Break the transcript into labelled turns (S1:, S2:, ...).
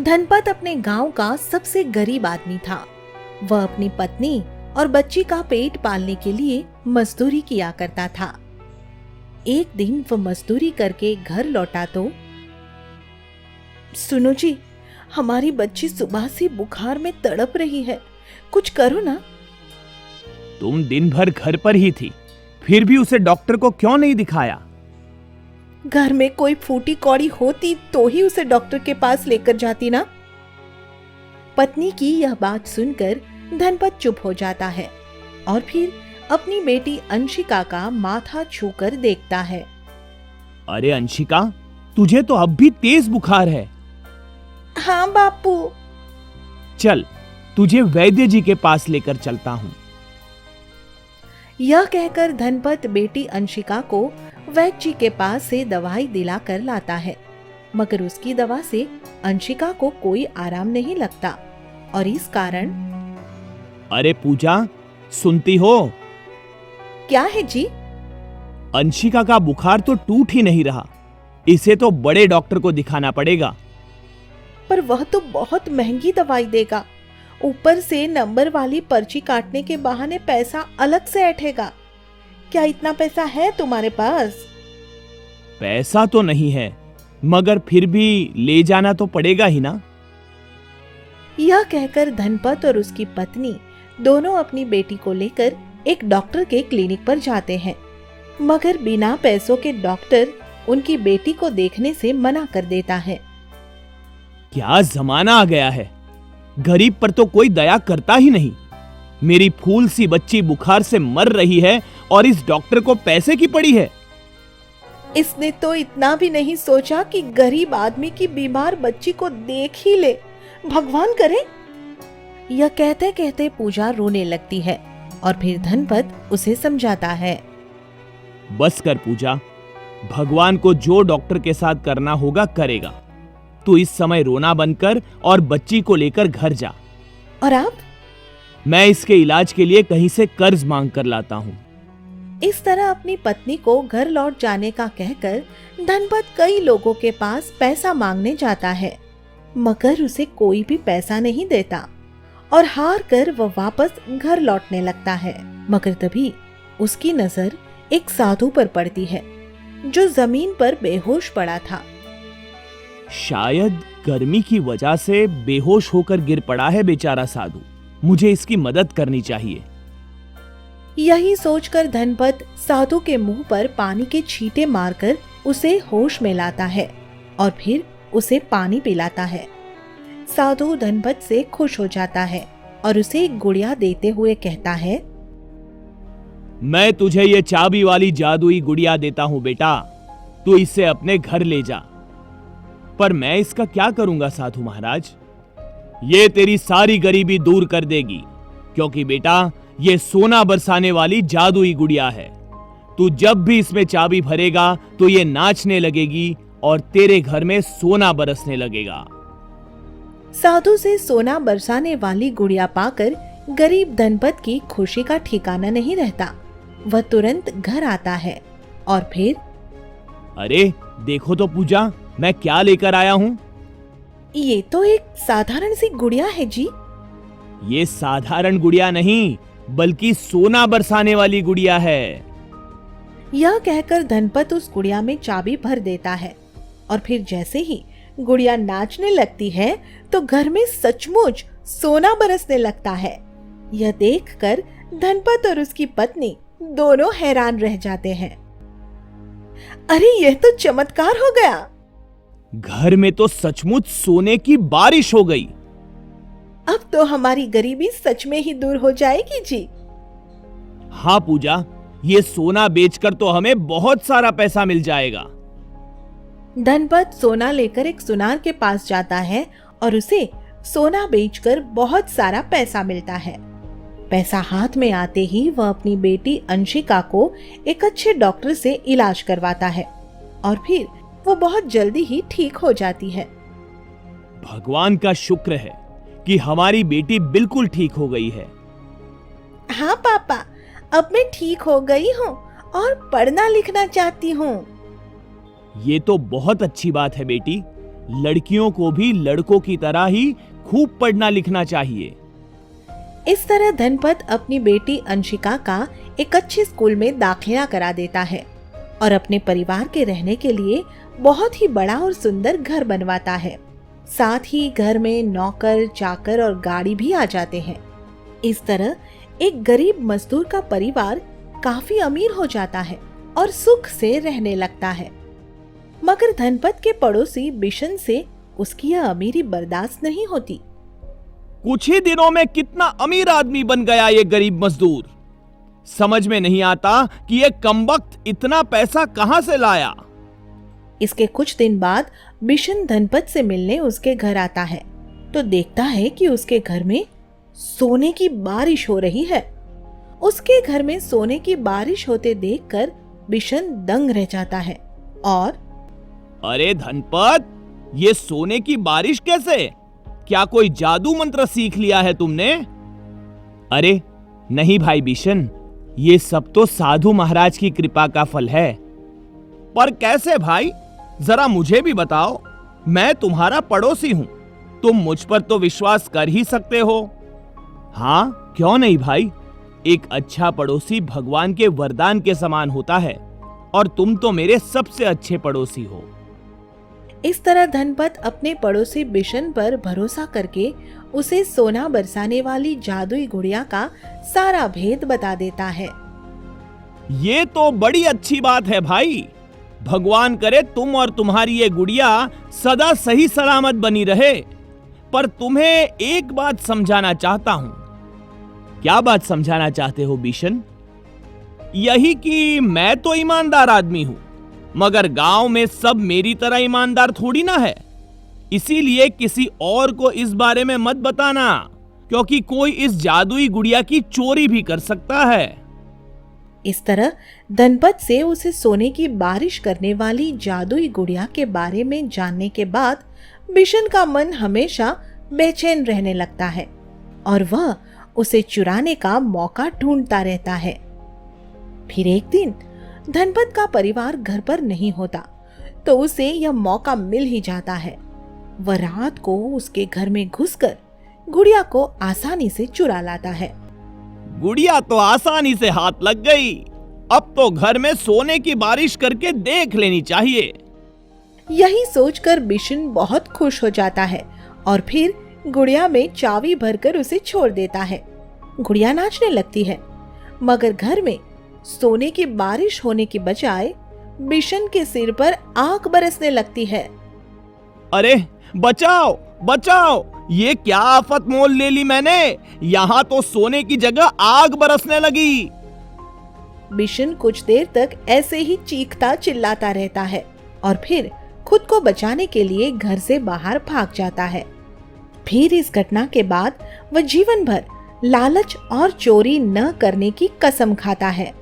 S1: धनपत अपने गांव का सबसे गरीब आदमी था। वह अपनी पत्नी और बच्ची का पेट पालने के लिए मजदूरी किया करता था। एक दिन वह मजदूरी करके घर लौटा तो, सुनो जी, हमारी बच्ची सुबह से बुखार में तड़प रही है, कुछ करो ना।
S2: तुम दिन भर घर पर ही थी, फिर भी उसे डॉक्टर को क्यों नहीं दिखाया?
S1: घर में कोई फूटी कौड़ी होती तो ही उसे डॉक्टर के पास लेकर जाती ना। पत्नी की यह बात सुनकर धनपत चुप हो जाता है और फिर अपनी बेटी अंशिका का माथा छूकर देखता है।
S2: अरे अंशिका, तुझे तो अब भी तेज बुखार है।
S1: हाँ बापू।
S2: चल, तुझे वैद्य जी के पास लेकर चलता हूँ।
S1: यह कहकर धनपत बेटी अंशिका को वैद्य जी के पास से दवाई दिला कर लाता है, मगर उसकी दवा से अंशिका को कोई आराम नहीं लगता और इस कारण।
S2: अरे पूजा, सुनती हो?
S1: क्या है जी?
S2: अंशिका का बुखार तो टूट ही नहीं रहा, इसे तो बड़े डॉक्टर को दिखाना पड़ेगा।
S1: पर वह तो बहुत महंगी दवाई देगा, ऊपर से नंबर वाली पर्ची काटने के बहाने पैसा अलग से ऐंठेगा। क्या इतना पैसा है तुम्हारे पास?
S2: पैसा तो नहीं है, मगर फिर भी ले जाना तो पड़ेगा ही ना।
S1: यह कहकर धनपत और उसकी पत्नी दोनों अपनी बेटी को लेकर एक डॉक्टर के क्लिनिक पर जाते हैं, मगर बिना पैसों के डॉक्टर उनकी बेटी को देखने से मना कर देता है।
S2: क्या जमाना आ गया है, गरीब पर तो कोई दया करता ही नहीं। मेरी फूल सी बच्ची बुखार से मर रही है और इस डॉक्टर को पैसे की पड़ी है।
S1: इसने तो इतना भी नहीं सोचा कि गरीब आदमी की बीमार बच्ची को देख ही ले, भगवान करे। यह कहते कहते पूजा रोने लगती है और फिर धनपत उसे समझाता है।
S2: बस कर पूजा, भगवान को जो डॉक्टर के साथ करना होगा करेगा। तू इस समय रोना बंद कर और बच्ची को लेकर घर जा।
S1: और आप?
S2: मैं इसके इलाज के लिए कहीं से कर्ज मांग कर लाता हूँ।
S1: इस तरह अपनी पत्नी को घर लौट जाने का कहकर धनपत कई लोगों के पास पैसा मांगने जाता है, मगर उसे कोई भी पैसा नहीं देता और हार कर वह वापस घर लौटने लगता है। मगर तभी उसकी नजर एक साधु पर पड़ती है जो जमीन पर बेहोश पड़ा था।
S2: शायद गर्मी की वजह से बेहोश होकर गिर पड़ा है बेचारा साधु, मुझे इसकी मदद करनी चाहिए।
S1: यही सोचकर धनपत साधु के मुंह पर पानी के छींटे मारकर उसे होश में लाता है और फिर उसे पानी पिलाता है। साधु धनपत से खुश हो जाता है और उसे एक गुड़िया देते हुए कहता है,
S2: मैं तुझे ये चाबी वाली जादुई गुड़िया देता हूँ बेटा, तू इसे अपने घर ले जा। पर मैं इसका क्या करूंगा साधु महाराज? ये तेरी सारी गरीबी दूर कर देगी, क्योंकि बेटा ये सोना बरसाने वाली जादुई गुड़िया है। तू जब भी इसमें चाबी भरेगा तो ये नाचने लगेगी और तेरे घर में सोना बरसने लगेगा।
S1: साधु से सोना बरसाने वाली गुड़िया पाकर गरीब धनपत की खुशी का ठिकाना नहीं रहता। वह तुरंत घर आता है और फिर,
S2: अरे देखो तो पूजा, मैं क्या लेकर आया हूँ।
S1: ये तो एक साधारण सी गुड़िया है जी।
S2: ये साधारण गुड़िया नहीं, बल्कि सोना बरसाने वाली गुड़िया है।
S1: यह कहकर धनपत उस गुड़िया में चाबी भर देता है और फिर जैसे ही गुड़िया नाचने लगती है तो घर में सचमुच सोना बरसने लगता है। यह देखकर धनपत और उसकी पत्नी दोनों हैरान रह जाते हैं। अरे यह तो चमत्कार हो गया।
S2: घर में तो सचमुच सोने की बारिश हो गई।
S1: अब तो हमारी गरीबी सच में ही दूर हो जाएगी जी।
S2: हाँ पूजा, ये सोना बेचकर तो हमें बहुत सारा पैसा मिल जाएगा।
S1: धनपत सोना लेकर एक सुनार के पास जाता है और उसे सोना बेचकर बहुत सारा पैसा मिलता है। पैसा हाथ में आते ही वह अपनी बेटी अंशिका को एक अच्छे डॉक्टर से इलाज करवाता है और फिर वो बहुत जल्दी ही ठीक हो जाती है।
S2: भगवान का शुक्र है कि हमारी बेटी बिल्कुल ठीक हो गई है।
S1: हाँ पापा, अब मैं ठीक हो गई हूँ और पढ़ना लिखना चाहती हूँ।
S2: ये तो बहुत अच्छी बात है बेटी। लड़कियों को भी लड़कों की तरह ही खूब पढ़ना लिखना चाहिए।
S1: इस तरह धनपत अपनी बेटी अंशिका का एक अच्छे स्कूल में दाखिला करा देता है और अपने परिवार के रहने के लिए बहुत ही बड़ा और सुंदर घर बनवाता है। साथ ही घर में नौकर, चाकर और गाड़ी भी आ जाते हैं। इस तरह एक गरीब मजदूर का परिवार काफी अमीर हो जाता है और सुख से रहने लगता है। मगर धनपत के पड़ोसी बिशन से उसकी यह अमीरी बर्दाश्त नहीं होती।
S2: कुछ ही दिनों में कितना अमीर आदमी बन गया ये गरीब मजदूर। समझ में नहीं आता कि ये कमबख्त इतना पैसा कहां से लाया।
S1: इसके कुछ दिन बाद बिशन धनपत से मिलने उसके घर आता है तो देखता है कि उसके घर में सोने की बारिश हो रही है। उसके घर में सोने की बारिश होते देखकर बिशन दंग रह जाता है और
S2: अरे धनपत, ये सोने की बारिश कैसे? क्या कोई जादू मंत्र सीख लिया है तुमने? अरे नहीं भाई बिशन, ये सब तो साधु महाराज की कृपा का फल है। पर कैसे भाई, जरा मुझे भी बताओ। मैं तुम्हारा पड़ोसी हूं, तुम मुझ पर तो विश्वास कर ही सकते हो। हाँ क्यों नहीं भाई, एक अच्छा पड़ोसी भगवान के वरदान के समान होता है और तुम तो मेरे सबसे अच्छे पड़ोसी हो।
S1: इस तरह धनपत अपने पड़ोसी बिशन पर भरोसा करके उसे सोना बरसाने वाली जादुई गुड़िया का सारा भेद बता देता है।
S2: ये तो बड़ी अच्छी बात है भाई। भगवान करे तुम और तुम्हारी ये गुड़िया सदा सही सलामत बनी रहे। पर तुम्हें एक बात समझाना चाहता हूं। क्या बात समझाना चाहते हो बिशन? यही कि मैं तो ईमानदार आदमी हूं, मगर गांव में सब मेरी तरह ईमानदार थोड़ी ना है। इसीलिए किसी और को इस बारे में मत बताना, क्योंकि कोई इस जादुई गुड़िया की चोरी भी कर सकता है।
S1: इस तरह धनपत से उसे सोने की बारिश करने वाली जादुई गुड़िया के बारे में जानने के बाद बिशन का मन हमेशा बेचैन रहने लगता है और वह उसे चुराने का मौका ढूंढता रहता है। फिर एक दिन धनपत का परिवार घर पर नहीं होता तो उसे यह मौका मिल ही जाता है। वह रात को उसके घर में घुसकर गुड़िया को आसानी से चुरा लाता है।
S2: गुड़िया तो आसानी से हाथ लग गई। अब तो घर में सोने की बारिश करके देख लेनी चाहिए।
S1: यही सोचकर बिशन बहुत खुश हो जाता है और फिर गुड़िया में चाबी भरकर उसे छोड़ देता है। गुड़िया नाचने लगती है, मगर घर में सोने की बारिश होने की बजाय बिशन के सिर पर आग बरसने लगती है।
S2: अरे बचाओ बचाओ, ये क्या आफत मोल ले ली मैंने। यहाँ तो सोने की जगह आग बरसने लगी।
S1: बिशन कुछ देर तक ऐसे ही चीखता चिल्लाता रहता है और फिर खुद को बचाने के लिए घर से बाहर भाग जाता है। फिर इस घटना के बाद वह जीवन भर लालच और चोरी न करने की कसम खाता है।